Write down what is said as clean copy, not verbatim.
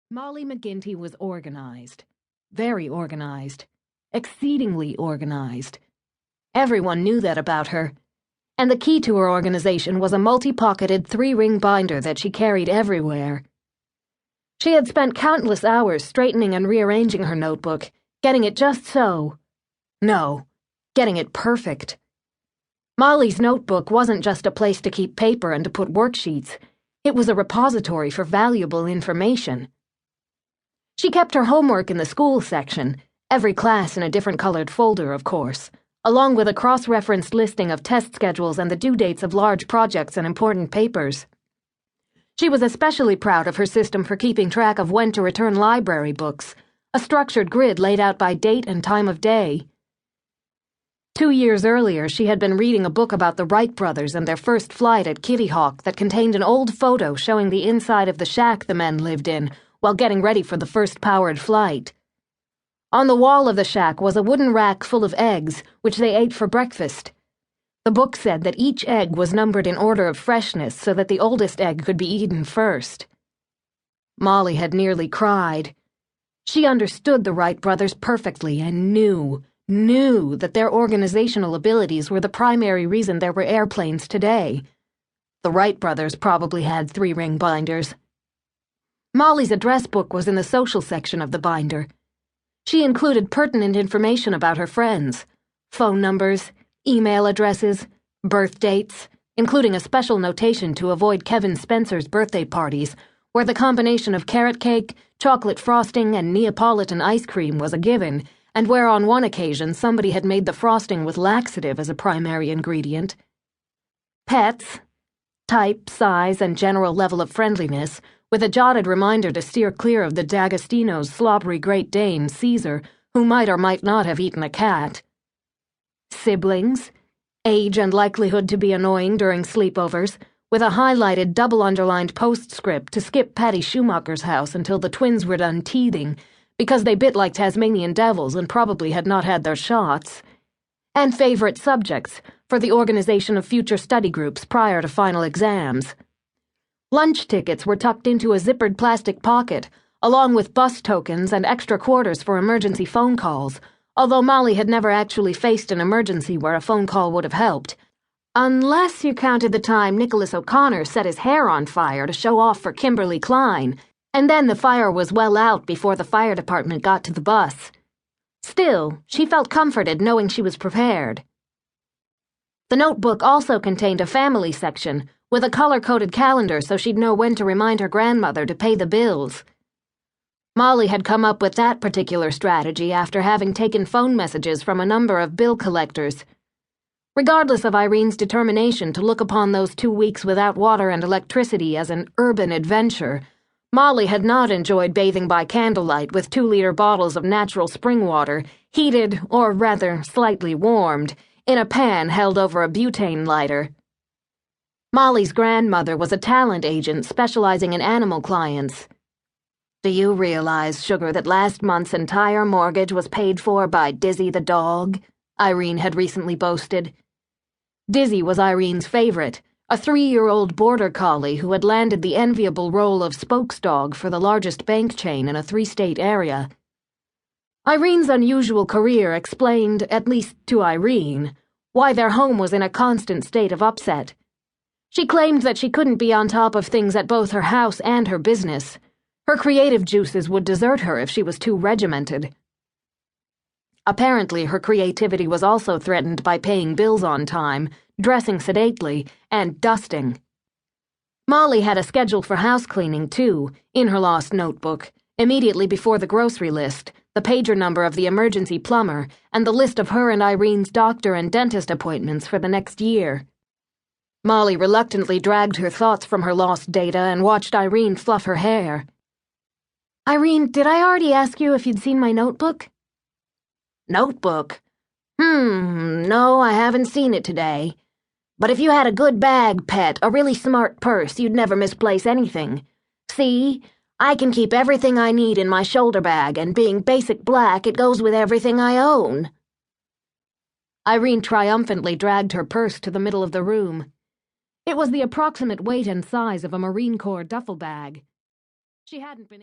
Molly McGinty was organized. Very organized. Exceedingly organized. Everyone knew that about her. And the key to her organization was a multi-pocketed 3-ring binder that she carried everywhere. She had spent countless hours straightening and rearranging her notebook, getting it just so. No, getting it perfect. Molly's notebook wasn't just a place to keep paper and to put worksheets. It was a repository for valuable information. She kept her homework in the school section, every class in a different colored folder, of course, along with a cross-referenced listing of test schedules and the due dates of large projects and important papers. She was especially proud of her system for keeping track of when to return library books, a structured grid laid out by date and time of day. 2 years earlier, she had been reading a book about the Wright brothers and their first flight at Kitty Hawk that contained an old photo showing the inside of the shack the men lived in while getting ready for the first powered flight. On the wall of the shack was a wooden rack full of eggs, which they ate for breakfast. The book said that each egg was numbered in order of freshness so that the oldest egg could be eaten first. Molly had nearly cried. She understood the Wright brothers perfectly and knew that their organizational abilities were the primary reason there were airplanes today. The Wright brothers probably had 3-ring binders. Molly's address book was in the social section of the binder. She included pertinent information about her friends, phone numbers, email addresses, birth dates, including a special notation to avoid Kevin Spencer's birthday parties, where the combination of carrot cake, chocolate frosting, and Neapolitan ice cream was a given, and where on one occasion somebody had made the frosting with laxative as a primary ingredient. Pets, type, size, and general level of friendliness, with a jotted reminder to steer clear of the D'Agostino's slobbery Great Dane, Caesar, who might or might not have eaten a cat. Siblings, age and likelihood to be annoying during sleepovers, with a highlighted double-underlined postscript to skip Patty Schumacher's house until the twins were done teething, because they bit like Tasmanian devils and probably had not had their shots. And favorite subjects for the organization of future study groups prior to final exams. Lunch tickets were tucked into a zippered plastic pocket, along with bus tokens and extra quarters for emergency phone calls, although Molly had never actually faced an emergency where a phone call would have helped, unless you counted the time Nicholas O'Connor set his hair on fire to show off for Kimberly Klein, and then the fire was well out before the fire department got to the bus. Still, she felt comforted knowing she was prepared. The notebook also contained a family section, with a color-coded calendar so she'd know when to remind her grandmother to pay the bills. Molly had come up with that particular strategy after having taken phone messages from a number of bill collectors. Regardless of Irene's determination to look upon those 2 weeks without water and electricity as an urban adventure, Molly had not enjoyed bathing by candlelight with 2-liter bottles of natural spring water, heated, or rather slightly warmed, in a pan held over a butane lighter. Molly's grandmother was a talent agent specializing in animal clients. "Do you realize, Sugar, that last month's entire mortgage was paid for by Dizzy the dog?" Irene had recently boasted. Dizzy was Irene's favorite, a 3-year-old border collie who had landed the enviable role of spokesdog for the largest bank chain in a 3-state area. Irene's unusual career explained, at least to Irene, why their home was in a constant state of upset. She claimed that she couldn't be on top of things at both her house and her business. Her creative juices would desert her if she was too regimented. Apparently, her creativity was also threatened by paying bills on time, dressing sedately, and dusting. Molly had a schedule for house cleaning, too, in her lost notebook, immediately before the grocery list, the pager number of the emergency plumber, and the list of her and Irene's doctor and dentist appointments for the next year. Molly reluctantly dragged her thoughts from her lost data and watched Irene fluff her hair. "Irene, did I already ask you if you'd seen my notebook?" "Notebook? No, I haven't seen it today. But if you had a good bag, pet, a really smart purse, you'd never misplace anything. See, I can keep everything I need in my shoulder bag, and being basic black, it goes with everything I own." Irene triumphantly dragged her purse to the middle of the room. It was the approximate weight and size of a Marine Corps duffel bag. She hadn't been